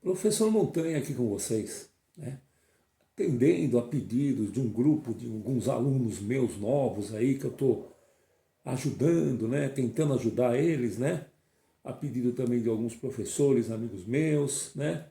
Professor Montanha aqui com vocês, né? Atendendo a pedidos de um grupo de alguns alunos meus novos aí que eu estou ajudando, né? Tentando ajudar eles, né? A pedido também de alguns professores, amigos meus, né?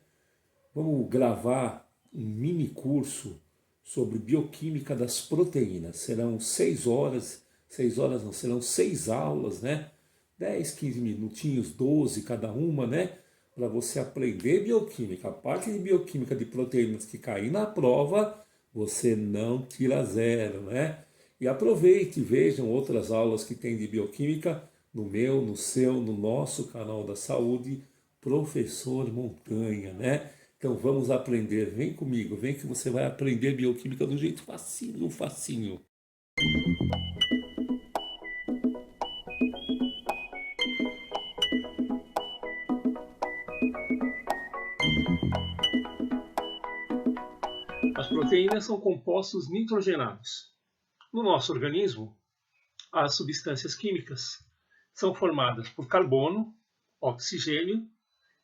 Vamos gravar um mini curso sobre bioquímica das proteínas. Serão 6 horas, 6 horas não, serão 6 aulas, né? 10, 15 minutinhos, 12 cada uma, né? Para você aprender bioquímica. A parte de bioquímica de proteínas que cair na prova, você não tira zero, né? E aproveite e vejam outras aulas que tem de bioquímica no meu, no seu, no nosso canal da saúde, Professor Montanha, né? Então vamos aprender, vem comigo, vem que você vai aprender bioquímica do jeito facinho, facinho. As proteínas são compostos nitrogenados. No nosso organismo, as substâncias químicas são formadas por carbono, oxigênio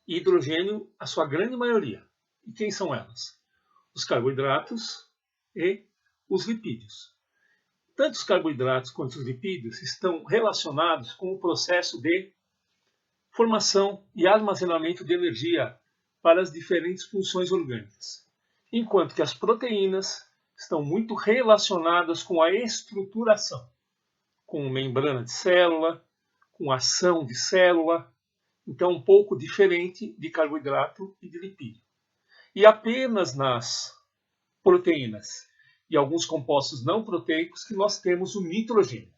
e hidrogênio, a sua grande maioria. E quem são elas? Os carboidratos e os lipídios. Tanto os carboidratos quanto os lipídios estão relacionados com o processo de formação e armazenamento de energia para as diferentes funções orgânicas, enquanto que as proteínas estão muito relacionadas com a estruturação, com membrana de célula, com ação de célula, então um pouco diferente de carboidrato e de lipídio. E apenas nas proteínas e alguns compostos não proteicos que nós temos o nitrogênio.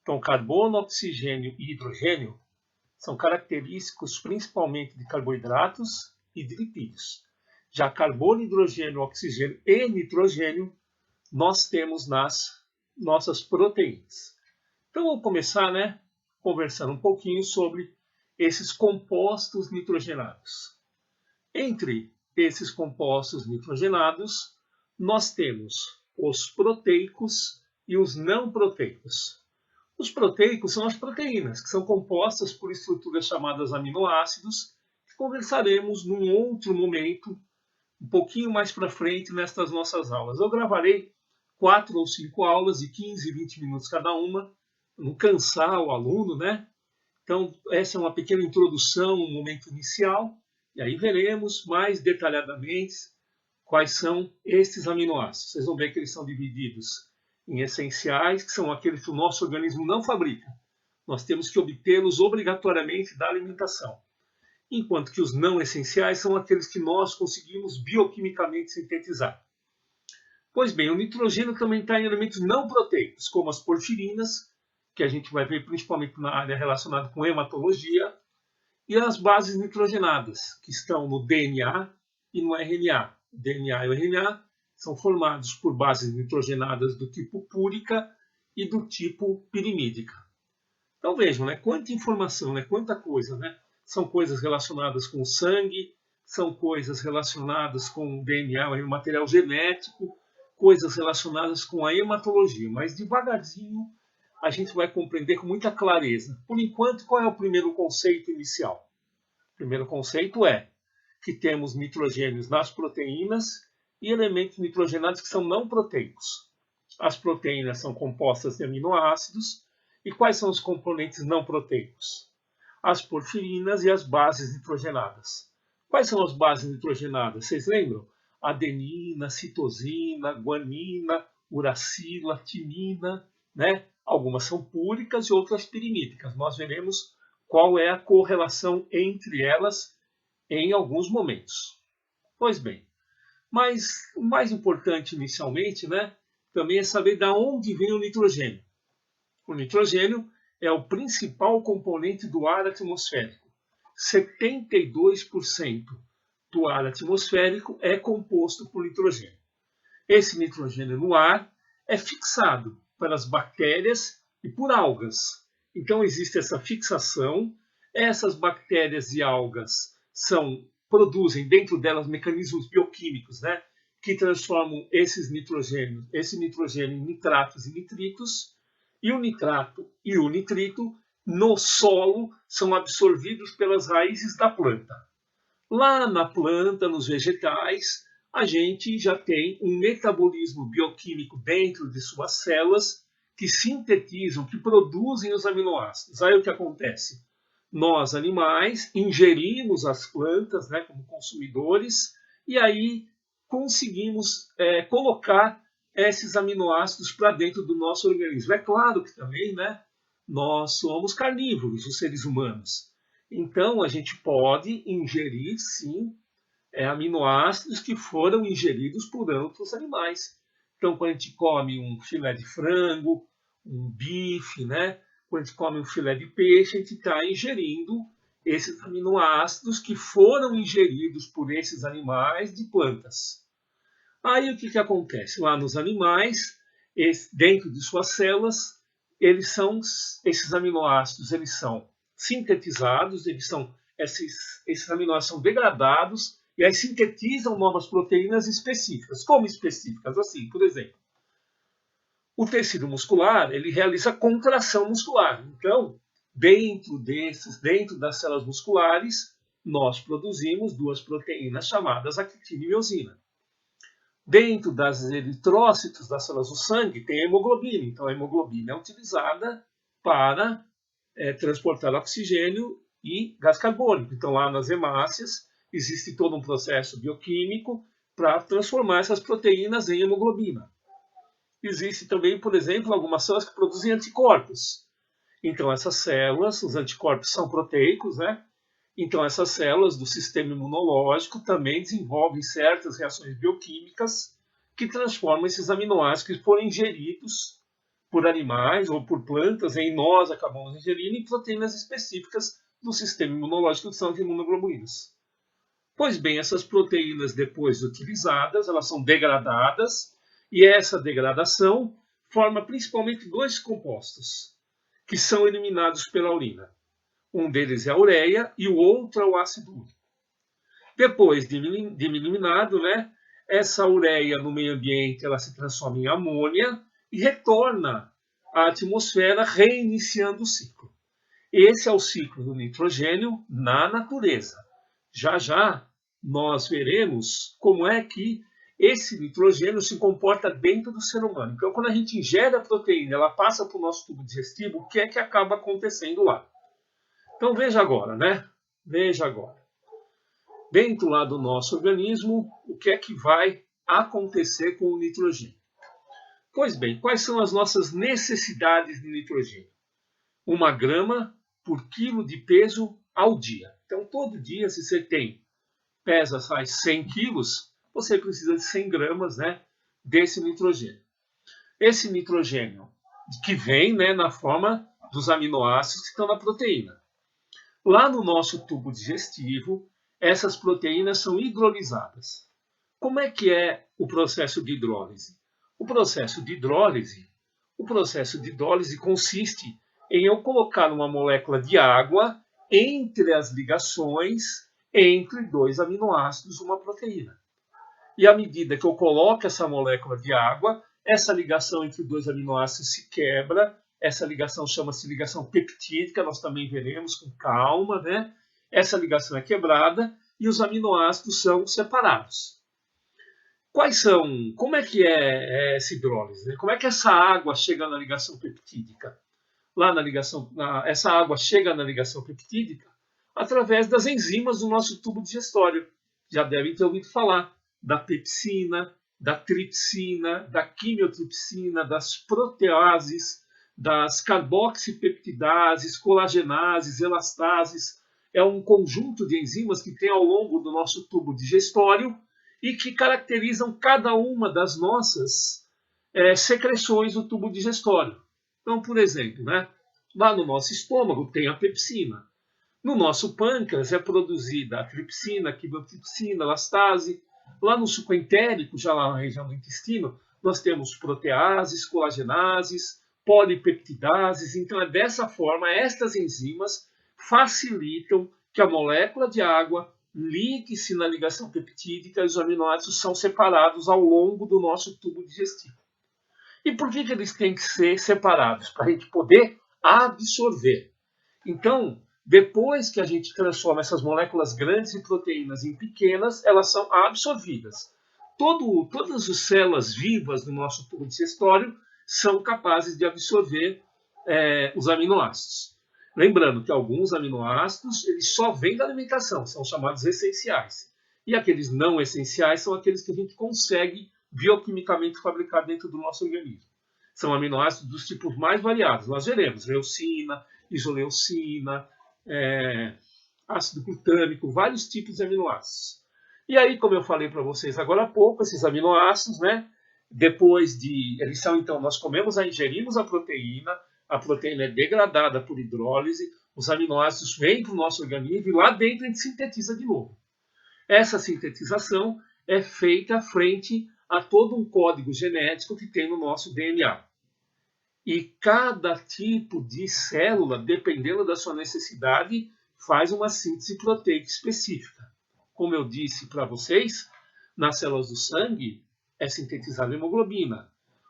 Então, carbono, oxigênio e hidrogênio são característicos principalmente de carboidratos e de lipídios. Já carbono, hidrogênio, oxigênio e nitrogênio nós temos nas nossas proteínas. Então vamos começar, conversando um pouquinho sobre esses compostos nitrogenados. Entre esses compostos nitrogenados, nós temos os proteicos e os não proteicos. Os proteicos são as proteínas, que são compostas por estruturas chamadas aminoácidos, que conversaremos num outro momento, um pouquinho mais para frente nestas nossas aulas. Eu gravarei 4 ou 5 aulas de 15, 20 minutos cada uma, para não cansar o aluno, né? Então, essa é uma pequena introdução, um momento inicial, e aí veremos mais detalhadamente quais são estes aminoácidos. Vocês vão ver que eles são divididos em essenciais, que são aqueles que o nosso organismo não fabrica. Nós temos que obtê-los obrigatoriamente da alimentação. Enquanto que os não essenciais são aqueles que nós conseguimos bioquimicamente sintetizar. Pois bem, o nitrogênio também está em elementos não proteicos, como as porfirinas, que a gente vai ver principalmente na área relacionada com hematologia, e as bases nitrogenadas, que estão no DNA e no RNA. O DNA e o RNA são formados por bases nitrogenadas do tipo púrica e do tipo pirimídica. Então vejam, quanta informação, quanta coisa, São coisas relacionadas com o sangue, são coisas relacionadas com o DNA, o material genético, coisas relacionadas com a hematologia, mas devagarzinho a gente vai compreender com muita clareza. Por enquanto, qual é o primeiro conceito inicial? O primeiro conceito é que temos nitrogênios nas proteínas e elementos nitrogenados que são não proteicos. As proteínas são compostas de aminoácidos. E quais são os componentes não proteicos? As porfirinas e as bases nitrogenadas. Quais são as bases nitrogenadas? Vocês lembram? Adenina, citosina, guanina, uracila, timina, Algumas são púricas e outras pirimídicas. Nós veremos qual é a correlação entre elas em alguns momentos. Pois bem, mas o mais importante inicialmente, também é saber de onde vem o nitrogênio. O nitrogênio é o principal componente do ar atmosférico. 72% do ar atmosférico é composto por nitrogênio. Esse nitrogênio no ar é fixado pelas bactérias e por algas. Então existe essa fixação. Essas bactérias e algas produzem dentro delas mecanismos bioquímicos, que transformam esse nitrogênio em nitratos e nitritos. E o nitrato e o nitrito no solo são absorvidos pelas raízes da planta. Lá na planta, nos vegetais, a gente já tem um metabolismo bioquímico dentro de suas células que sintetizam, que produzem os aminoácidos. Aí o que acontece? Nós, animais, ingerimos as plantas, né, como consumidores, e aí conseguimos colocar esses aminoácidos para dentro do nosso organismo. É claro que também, né, nós somos carnívoros, os seres humanos. Então, a gente pode ingerir, sim, aminoácidos que foram ingeridos por outros animais. Então, quando a gente come um filé de frango, um bife, né? Quando a gente come um filé de peixe, a gente está ingerindo esses aminoácidos que foram ingeridos por esses animais de plantas. Aí o que acontece? Lá nos animais, dentro de suas células, esses aminoácidos eles são sintetizados, esses aminoácidos são degradados e aí sintetizam novas proteínas específicas. Como específicas? Assim, por exemplo, o tecido muscular ele realiza contração muscular. Então, dentro das células musculares, nós produzimos duas proteínas chamadas actina e miosina. Dentro das eritrócitos das células do sangue tem a hemoglobina. Então, a hemoglobina é utilizada para transportar oxigênio e gás carbônico. Então, lá nas hemácias, existe todo um processo bioquímico para transformar essas proteínas em hemoglobina. Existe também, por exemplo, algumas células que produzem anticorpos. Então, essas células, os anticorpos são proteicos, né? Então, essas células do sistema imunológico também desenvolvem certas reações bioquímicas que transformam esses aminoácidos que foram ingeridos por animais ou por plantas, e nós acabamos ingerindo em proteínas específicas do sistema imunológico, que são as imunoglobulinas. Pois bem, essas proteínas, depois utilizadas, elas são degradadas, e essa degradação forma principalmente dois compostos, que são eliminados pela urina. Um deles é a ureia e o outro é o ácido úrico. Depois de eliminado, né, essa ureia no meio ambiente ela se transforma em amônia e retorna à atmosfera, reiniciando o ciclo. Esse é o ciclo do nitrogênio na natureza. Já já nós veremos como é que esse nitrogênio se comporta dentro do ser humano. Então, quando a gente ingere a proteína, ela passa para o nosso tubo digestivo, o que é que acaba acontecendo lá? Então veja agora, né? Veja agora. Dentro lá do nosso organismo, o que é que vai acontecer com o nitrogênio? Pois bem, quais são as nossas necessidades de nitrogênio? 1 grama por quilo de peso ao dia. Então, todo dia, se você pesa 100 quilos, você precisa de 100 gramas, né, desse nitrogênio. Esse nitrogênio que vem, né, na forma dos aminoácidos que estão na proteína. Lá no nosso tubo digestivo, essas proteínas são hidrolisadas. Como é que é o processo de hidrólise? O processo de hidrólise consiste em eu colocar uma molécula de água entre as ligações entre dois aminoácidos, uma proteína. E à medida que eu coloco essa molécula de água, essa ligação entre dois aminoácidos se quebra. Essa ligação chama-se ligação peptídica, nós também veremos com calma, né? Essa ligação é quebrada e os aminoácidos são separados. Como é que é essa hidrólise? Né? Como é que essa água chega na ligação peptídica? Essa água chega na ligação peptídica através das enzimas do nosso tubo digestório. Já devem ter ouvido falar da pepsina, da tripsina, da quimiotripsina, das proteases, das carboxipeptidases, colagenases, elastases. É um conjunto de enzimas que tem ao longo do nosso tubo digestório e que caracterizam cada uma das nossas secreções do tubo digestório. Então, por exemplo, né, lá no nosso estômago tem a pepsina. No nosso pâncreas é produzida a tripsina, a quimiotripsina, a elastase. Lá no suco entérico, já lá na região do intestino, nós temos proteases, colagenases, polipeptidases. Então, é dessa forma, estas enzimas facilitam que a molécula de água ligue-se na ligação peptídica e os aminoácidos são separados ao longo do nosso tubo digestivo. E por que eles têm que ser separados? Para a gente poder absorver. Então, Depois que a gente transforma essas moléculas grandes de proteínas em pequenas, elas são absorvidas. Todas as células vivas do nosso tubo digestório são capazes de absorver os aminoácidos. Lembrando que alguns aminoácidos eles só vêm da alimentação, são chamados essenciais. E aqueles não essenciais são aqueles que a gente consegue bioquimicamente fabricar dentro do nosso organismo. São aminoácidos dos tipos mais variados. Nós veremos leucina, isoleucina, ácido glutâmico, vários tipos de aminoácidos. E aí, como eu falei para vocês agora há pouco, esses aminoácidos, né, depois de eles são, então, nós ingerimos a proteína é degradada por hidrólise, os aminoácidos vêm para o nosso organismo e lá dentro a gente sintetiza de novo. Essa sintetização é feita frente a todo um código genético que tem no nosso DNA. E cada tipo de célula, dependendo da sua necessidade, faz uma síntese proteica específica. Como eu disse para vocês, nas células do sangue é sintetizada a hemoglobina.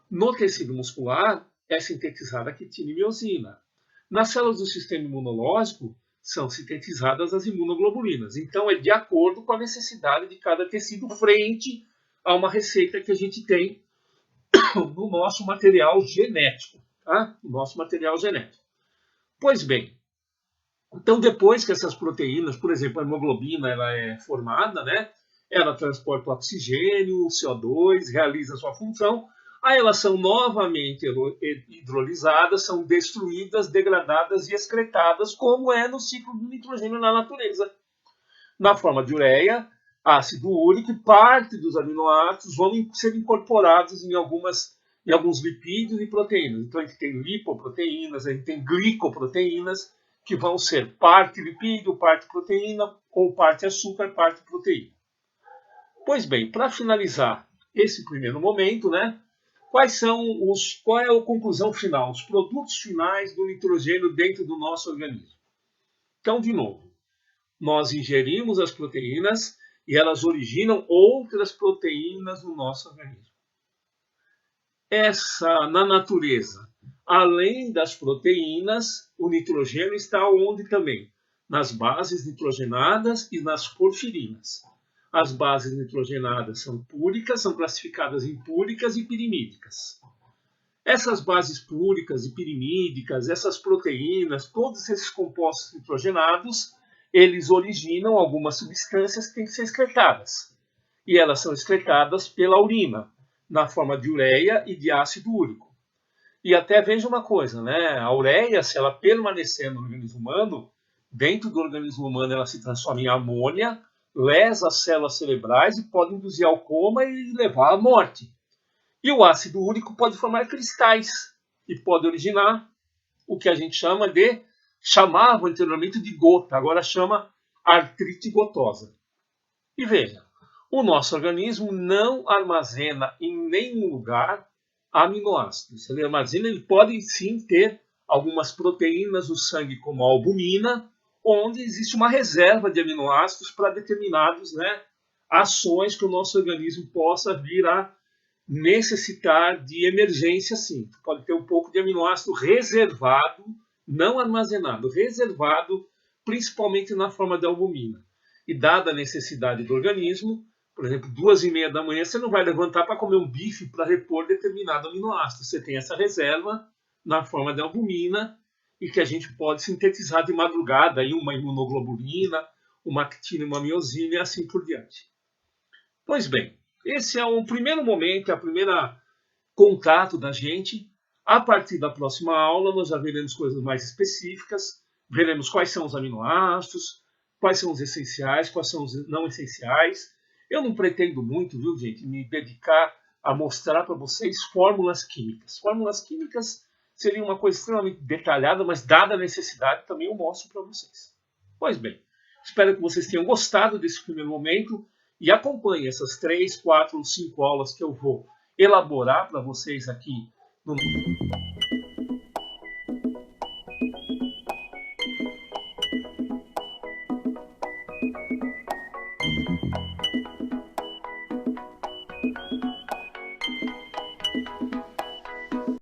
No tecido muscular é sintetizada a quitina e miosina. Nas células do sistema imunológico são sintetizadas as imunoglobulinas. Então é de acordo com a necessidade de cada tecido frente a uma receita que a gente tem no nosso material genético. Tá? No nosso material genético. Pois bem, então depois que essas proteínas, por exemplo, a hemoglobina ela é formada, né? Ela transporta o oxigênio, o CO2, realiza a sua função, aí elas são novamente hidrolisadas, são destruídas, degradadas e excretadas, como é no ciclo do nitrogênio na natureza. Na forma de ureia, ácido úrico e parte dos aminoácidos vão ser incorporados em alguns lipídios e proteínas. Então a gente tem lipoproteínas, a gente tem glicoproteínas, que vão ser parte lipídio, parte proteína, ou parte açúcar, parte proteína. Pois bem, para finalizar esse primeiro momento, né, qual é a conclusão final, os produtos finais do nitrogênio dentro do nosso organismo? Então, de novo, nós ingerimos as proteínas e elas originam outras proteínas no nosso organismo. Na natureza, além das proteínas, o nitrogênio está onde também? Nas bases nitrogenadas e nas porfirinas. As bases nitrogenadas são púricas, são classificadas em púricas e pirimídicas. Essas bases púricas e pirimídicas, essas proteínas, todos esses compostos nitrogenados, eles originam algumas substâncias que têm que ser excretadas. E elas são excretadas pela urina, na forma de ureia e de ácido úrico. E até veja uma coisa, né? A ureia, se ela permanecer no organismo humano, dentro do organismo humano ela se transforma em amônia, lesa as células cerebrais e pode induzir ao coma e levar à morte. E o ácido úrico pode formar cristais e pode originar o que a gente chamava anteriormente de gota, agora chama artrite gotosa. E veja, o nosso organismo não armazena em nenhum lugar aminoácidos. Ele pode sim ter algumas proteínas no sangue, como a albumina, onde existe uma reserva de aminoácidos para determinadas ações que o nosso organismo possa vir a necessitar de emergência, sim. Pode ter um pouco de aminoácido reservado, não armazenado, reservado, principalmente na forma de albumina. E dada a necessidade do organismo, por exemplo, 2h30 da manhã, você não vai levantar para comer um bife para repor determinado aminoácido. Você tem essa reserva na forma de albumina e que a gente pode sintetizar de madrugada aí uma imunoglobulina, uma actina e uma miosina e assim por diante. Pois bem, esse é o primeiro momento, é o primeiro contato da gente. A partir da próxima aula, nós já veremos coisas mais específicas, veremos quais são os aminoácidos, quais são os essenciais, quais são os não essenciais. Eu não pretendo muito, viu, gente, me dedicar a mostrar para vocês fórmulas químicas. Fórmulas químicas seria uma coisa extremamente detalhada, mas dada a necessidade, também eu mostro para vocês. Pois bem, espero que vocês tenham gostado desse primeiro momento e acompanhem essas 3, 4 ou 5 aulas que eu vou elaborar para vocês aqui no